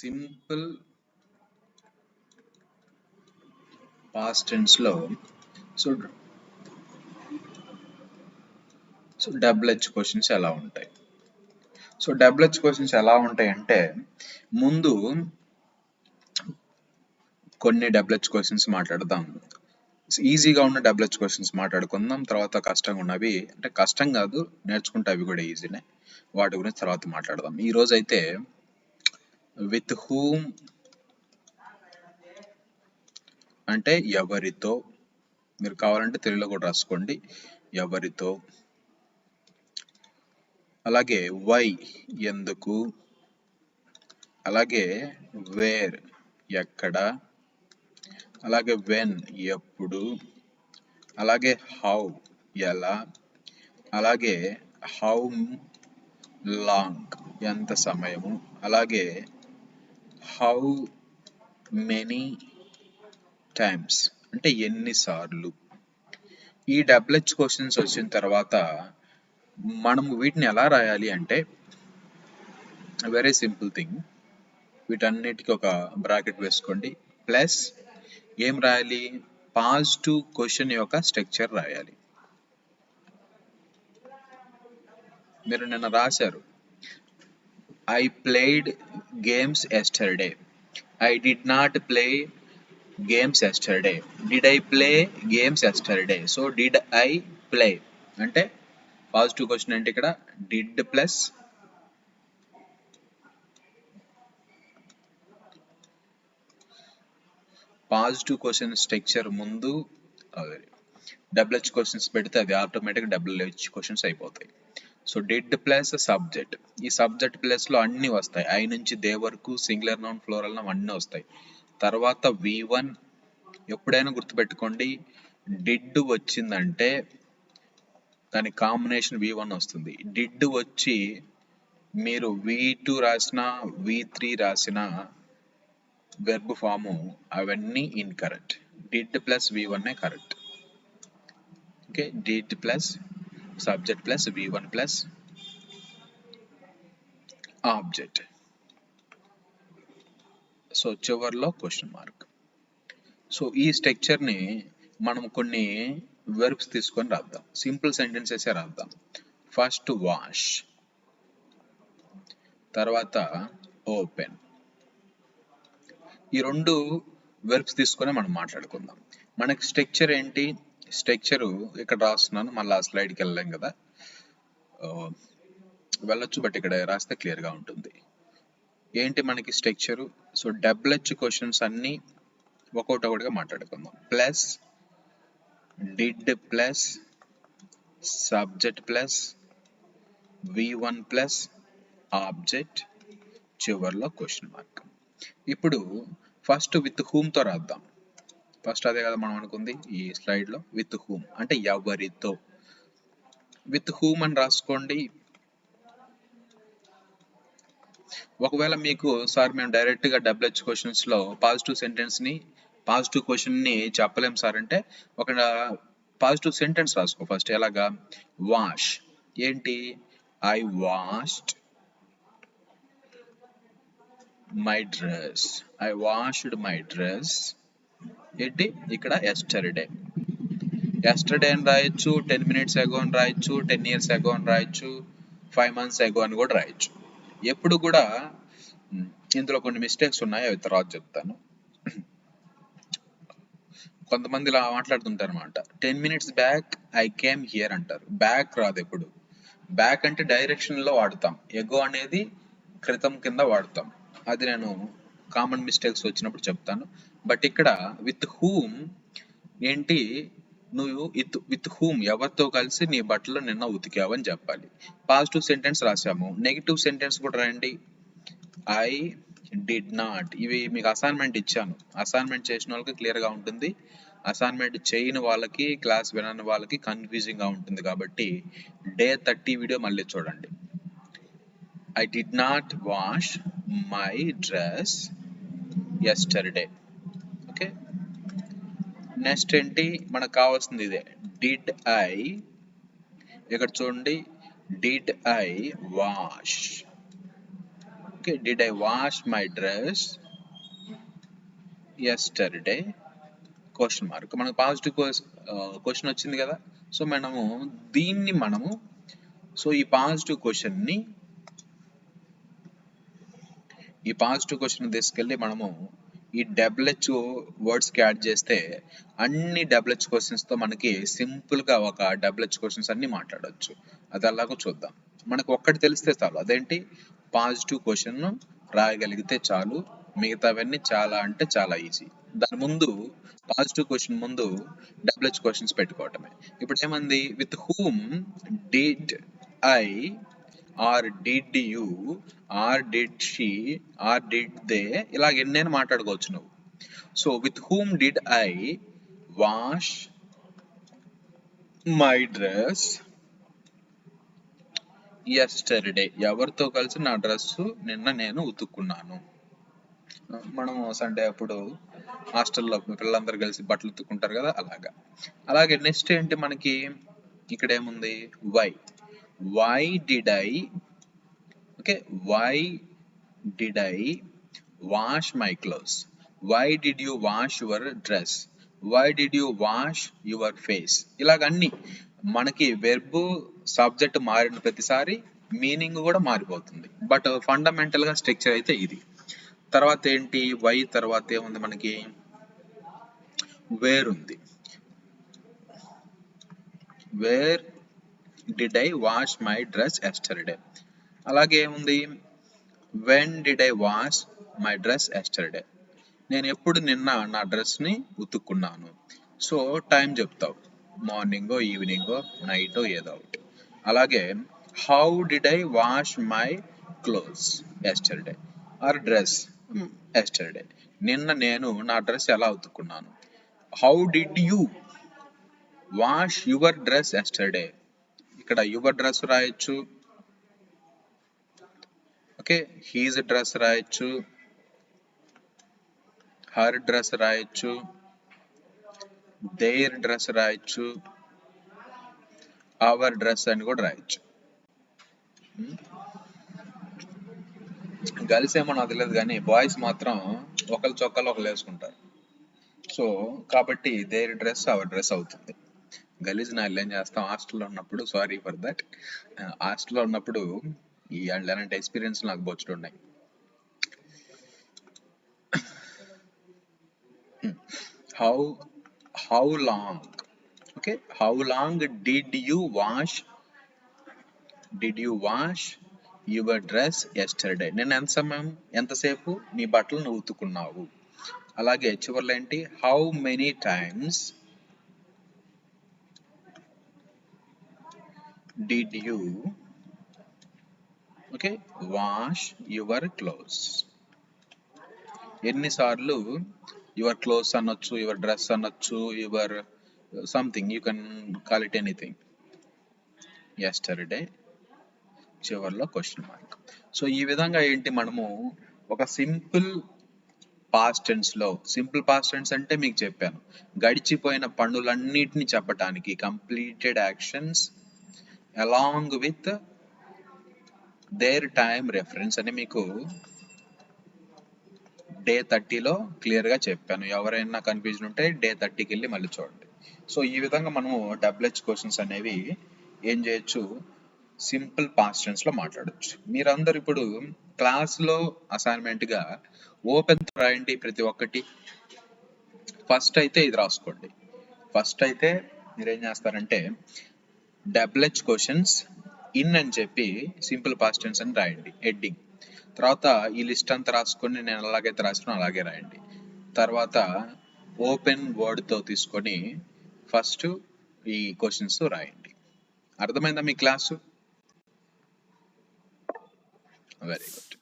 Simple past tense లో so double H questions ఎలా ఉంటాయి? డబుల్ హెచ్ క్వశ్చన్స్ ఎలా ఉంటాయి అంటే ముందు కొన్ని డబుల్ హెచ్ క్వశ్చన్స్ మాట్లాడదాం. ఈజీగా ఉన్న డబుల్ హెచ్ క్వశ్చన్స్ మాట్లాడుకుందాం. తర్వాత కష్టంగా ఉన్నవి, అంటే కష్టం కాదు, నేర్చుకుంటే అవి కూడా ఈజీనే, వాటి గురించి తర్వాత మాట్లాడదాం. ఈ రోజు అయితే విత్ హూమ్ అంటే ఎవరితో, మీరు కావాలంటే తెలుగులో కూడా రాసుకోండి, ఎవరితో. అలాగే వై ఎందుకు, అలాగే వేర్ ఎక్కడ, అలాగే వెన్ ఎప్పుడు, అలాగే హౌ ఎలా, అలాగే హౌ లాంగ్ ఎంత సమయము, అలాగే హౌ మెనీ టైమ్స్ అంటే ఎన్నిసార్లు. ఈ డబుల్ హెచ్ క్వశ్చన్స్ వచ్చిన తర్వాత మనం వీటిని ఎలా రాయాలి అంటే వెరీ సింపుల్ థింగ్. వీటన్నిటికీ ఒక బ్రాకెట్ వేసుకోండి, ప్లస్ ఏం రాయాలి, పాజిటివ్ క్వశ్చన్ యొక్క స్ట్రక్చర్ రాయాలి. మీరు నిన్న రాశారు, I played games yesterday, I did not play games yesterday, did I play games yesterday. So did I play అంటే పాజిటివ్ క్వశ్చన్ అంటే ఇక్కడ did plus positive question structure ముందు డబుల్ హెచ్ క్వశ్చన్స్ పెడితే అది ఆటోమేటిక్ డబుల్ హెచ్ క్వశ్చన్స్ అయిపోతాయి. So did plus subject, ఈ subject plus లో అన్ని వస్తాయి, ఐ నుంచి దే వరకు, సింగులర్ నౌన్, ఫ్లోరల్ నౌన్ అన్నీ వస్తాయి. తర్వాత V1 ఎప్పుడైనా గుర్తుపెట్టుకోండి, డిడ్ వచ్చిందంటే దాని కాంబినేషన్ V1 వస్తుంది. డిడ్ వచ్చి మీరు V2 రాసిన, V3 రాసిన వెర్బ్ ఫాము అవన్నీ incorrect. Did plus V1 correct. Okay, did plus subject plus V1 plus object. So చివర్లో క్వశ్చన్ మార్క్. సో ఈ స్ట్రక్చర్ని మనం కొన్ని వెర్బ్స్ తీసుకొని రాద్దాం, సింపుల్ సెంటెన్సెస్ రాద్దాం. ఫస్ట్ వాష్, తర్వాత ఓపెన్. ఈ రెండు వెర్బ్స్ తీసుకొని మనం మాట్లాడుకుందాం. మనకి స్ట్రక్చర్ ఏంటి, స్ట్రక్చరు ఇక్కడ రాస్తున్నాను, మళ్ళీ ఆ స్లైడ్కి వెళ్ళలేం కదా, వెళ్ళొచ్చు, బట్ ఇక్కడ రాస్తే క్లియర్గా ఉంటుంది. ఏంటి మనకి structure? So double H questions అన్నీ ఒకటిగా మాట్లాడుకుందాం. Plus did plus subject plus V1 plus object, చివర్లో క్వశ్చన్ మార్క్. ఇప్పుడు ఫస్ట్ విత్ హూమ్తో రాద్దాం. ఫస్ట్ అదే కదా మనం అనుకుంది ఈ స్లైడ్లో, విత్ హూమ్ అంటే ఎవరితో. విత్ హూమ్ అని రాసుకోండి. ఒకవేళ మీకు సార్ మేము డైరెక్ట్గా డబుల్ హెచ్ క్వశ్చన్స్లో పాజిటివ్ క్వశ్చన్ని చెప్పలేం సార్ అంటే ఒక పాజిటివ్ సెంటెన్స్ రాసుకో ఫస్ట్. ఎలాగా, వాష్ ఏంటి, I washed my dress, I washed my dress ఏంటి ఇక్కడ ఎస్టర్డే. ఎస్టర్డే అని రాయొచ్చు, 10 minutes ago అని రాయొచ్చు, 10 years ago అని రాయొచ్చు, 5 months ago అని కూడా రాయొచ్చు. ఎప్పుడు కూడా ఇందులో కొన్ని మిస్టేక్స్ ఉన్నాయి, అవి తర్వాత చెప్తాను. కొంతమంది ఇలా మాట్లాడుతుంటారు అనమాట, 10 minutes back I came here అంటారు. బ్యాక్ రాదు ఎప్పుడు, బ్యాక్ అంటే డైరెక్షన్ లో వాడతాం, ఎగో అనేది క్రితం కింద వాడతాం. అది నేను కామన్ మిస్టేక్స్ వచ్చినప్పుడు చెప్తాను. బట్ ఇక్కడ విత్ హూమ్ ఏంటి, నువ్వు విత్ హూమ్ ఎవరితో కలిసి నీ బట్టలు నిన్న ఉతికావు అని చెప్పాలి. పాజిటివ్ సెంటెన్స్ రాసాము, నెగిటివ్ సెంటెన్స్ కూడా రాయండి. I did not. ఇవి మీకు అసైన్మెంట్ ఇచ్చాను, అసైన్మెంట్ చేసిన వాళ్ళకి క్లియర్గా ఉంటుంది, అసైన్మెంట్ చేయని వాళ్ళకి, క్లాస్ వినని వాళ్ళకి కన్ఫ్యూజింగ్గా ఉంటుంది. కాబట్టి డే 30 వీడియో మళ్ళీ చూడండి. I did not wash my dress yesterday. Okay, next ఏంటి మనకు కావాల్సింది ఇదే, డిడ్ ఐ. ఇక్కడ చూడండి, did I wash. Okay, did I wash my dress yesterday question mark. మనకు పాజిటివ్ క్వశ్చన్ వచ్చింది కదా. సో మనము సో ఈ పాజిటివ్ క్వశ్చన్ తీసుకెళ్ళి మనము ఈ డబ్ల్యూహెచ్ వర్డ్స్కి యాడ్ చేస్తే అన్ని డబ్ల్యూహెచ్ క్వశ్చన్స్తో మనకి సింపుల్గా ఒక డబ్ల్యూహెచ్ క్వశ్చన్స్ అన్ని మాట్లాడవచ్చు. అది అలాగో చూద్దాం. మనకు ఒక్కటి తెలిస్తే చాలు, అదేంటి పాజిటివ్ క్వశ్చన్ రాయగలిగితే చాలు, మిగతావన్నీ చాలా అంటే చాలా ఈజీ. దాని ముందు పాజిటివ్ క్వశ్చన్ ముందు డబ్ల్యూహెచ్ క్వశ్చన్స్ పెట్టుకోవటమే. ఇప్పుడు ఏమంది, with whom did I or did you or did she or did they, ఇలాగ ఎన్నైనా మాట్లాడుకోవచ్చు నువ్వు. So with whom did I wash my dress yesterday, ఎవరితో కలిసి నా డ్రెస్సు నిన్న నేను ఉతుక్కున్నాను. మనము సండే అప్పుడు హాస్టల్లో పిల్లలందరూ కలిసి బట్టలు ఉతుక్కుంటారు కదా, అలాగే నెక్స్ట్ ఏంటి మనకి ఇక్కడ ఏముంది, why did I, okay, why did I wash my clothes, why did you wash your dress, why did you wash your face. ఇలాగన్నీ మనకి వెర్బ్ సబ్జెక్ట్ మారిన ప్రతిసారి మీనింగ్ కూడా మారిపోతుంది. బట్ ఫండమెంటల్ గా స్ట్రక్చర్ అయితే ఇది. తర్వాత ఏంటి, వై తర్వాత ఏముంది మనకి, వేర్ ఉంది. Where did I wash my dress yesterday. అలాగే ఏముంది, when did I wash my dress yesterday, నేను ఎప్పుడు నిన్న నా డ్రెస్ని ఉతుక్కున్నాను. సో టైం చెప్తావు, మార్నింగో ఈవినింగో నైటో ఏదో ఒకటి. అలాగే how did I wash my clothes yesterday or dress yesterday, నిన్న నేను నా డ్రెస్ ఎలా ఉతుక్కున్నాను. How did you wash your dress yesterday, ఇక్కడ యువర్ డ్రెస్ రాయొచ్చు, ఓకే, హీజ్ డ్రెస్ రాయొచ్చు, హర్ డ్రెస్ రాయొచ్చు, దేర్ డ్రెస్ రాయొచ్చు, అవర్ డ్రెస్ అని కూడా రాయొచ్చు. గర్ల్స్ ఏమో నాకు తెలియదు కానీ బాయ్స్ మాత్రం ఒకరి చొక్కాలు ఒకరు వేసుకుంటారు. సో కాబట్టి దేర్ డ్రెస్ అవర్ డ్రెస్ అవుతుంది. గలీజ్ నా ఏం చేస్తాం, హాస్టల్లో ఉన్నప్పుడు, సారీ ఫర్ దట్, హాస్టల్లో ఉన్నప్పుడు ఈ అలాంటి ఎక్స్పీరియన్స్ నాకు బొచ్చుడు ఉన్నాయి. How long, okay, how long did you wash your dress yesterday, నేను ఎంతసేపు నీ బట్టలు నువ్వు ఉతుకున్నావు. అలాగే చివర్లో ఏంటి, how many times did you, okay, wash your clothes, ఎన్నిసార్లు యువర్ క్లోత్స్ అనొచ్చు, యువర్ డ్రెస్ అనొచ్చు, your something, you can call it anything. Yesterday చివర్లో క్వశ్చన్ మార్క్. సో ఈ విధంగా ఏంటి, మనము ఒక సింపుల్ పాస్ట్ టెన్స్ అంటే మీకు చెప్పాను, గడిచిపోయిన పనులన్నిటిని చెప్పటానికి completed actions along with their time reference అని మీకు డే 30లో క్లియర్గా చెప్పాను. ఎవరైనా కన్ఫ్యూజన్ ఉంటే డే 30కి వెళ్ళి మళ్ళీ చూడండి. సో ఈ విధంగా మనము డబ్ల్యూహెచ్ క్వశ్చన్స్ అనేవి ఏం చేయొచ్చు, సింపుల్ పాస్ట్ టెన్స్లో మాట్లాడచ్చు. మీరందరూ ఇప్పుడు క్లాస్లో అసైన్మెంట్గా ఓపెన్ రాయండి ప్రతి ఒక్కటి. ఫస్ట్ అయితే ఇది రాసుకోండి. ఫస్ట్ అయితే మీరేం చేస్తారంటే డబ్ల్యూహెచ్ క్వశ్చన్స్ ఇన్ అని చెప్పి సింపుల్ పాస్ట్ టెన్స్ అని రాయండి హెడ్డింగ్. తర్వాత ఈ లిస్ట్ అంతా రాసుకొని నేను ఎలాగైతే రాసుకున్నా అలాగే రాయండి. తర్వాత ఓపెన్ వర్డ్తో తీసుకొని ఫస్ట్ ఈ క్వశ్చన్స్ రాయండి. అర్థమైందా మీ క్లాసు? Very good.